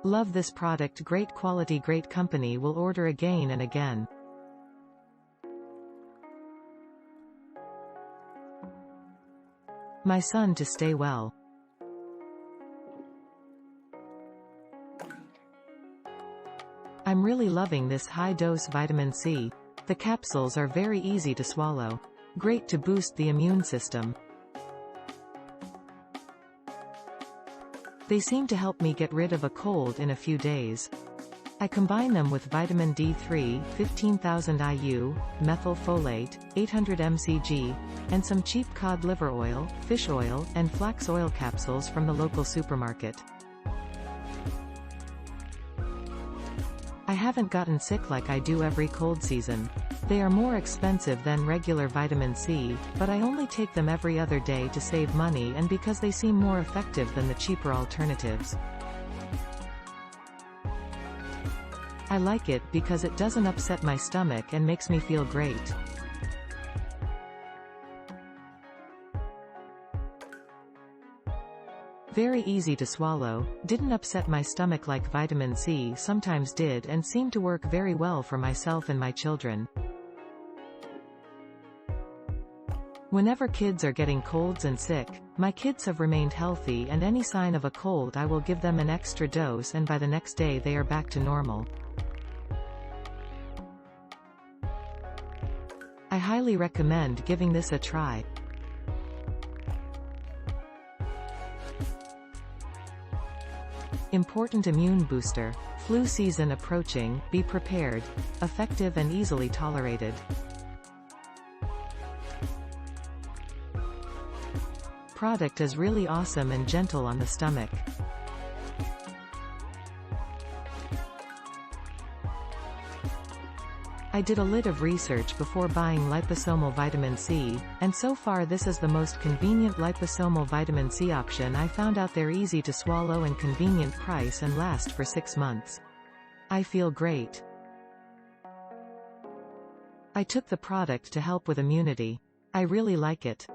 Love this product, great quality, great company, will order again and again. My son to stay well. I'm really loving this high-dose vitamin C. The capsules are very easy to swallow. Great to boost the immune system. They seem to help me get rid of a cold in a few days. I combine them with vitamin D3, 15,000 IU, methylfolate, 800 mcg, and some cheap cod liver oil, fish oil, and flax oil capsules from the local supermarket. I haven't gotten sick like I do every cold season. They are more expensive than regular vitamin C, but I only take them every other day to save money and because they seem more effective than the cheaper alternatives. I like it because it doesn't upset my stomach and makes me feel great. Very easy to swallow, didn't upset my stomach like vitamin C sometimes did, and seemed to work very well for myself and my children. Whenever kids are getting colds and sick, my kids have remained healthy, and any sign of a cold I will give them an extra dose and by the next day they are back to normal. I highly recommend giving this a try. Important immune booster. Flu season approaching, be prepared. Effective and easily tolerated. Product is really awesome and gentle on the stomach. I did a lit of research before buying liposomal vitamin C, and so far this is the most convenient liposomal vitamin C option. I found out they're easy to swallow and convenient price and last for 6 months. I feel great. I took the product to help with immunity. I really like it.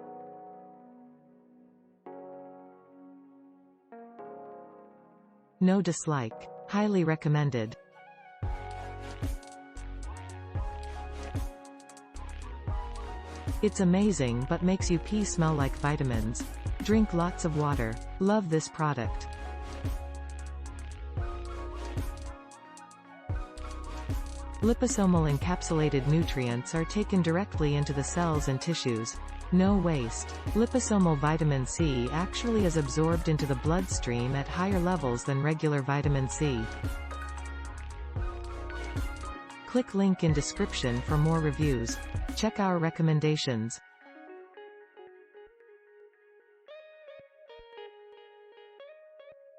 No dislike. Highly recommended. It's amazing but makes you pee smell like vitamins. Drink lots of water. Love this product. Liposomal encapsulated nutrients are taken directly into the cells and tissues. No waste. Liposomal vitamin C actually is absorbed into the bloodstream at higher levels than regular vitamin C. Click link in description for more reviews. Check our recommendations.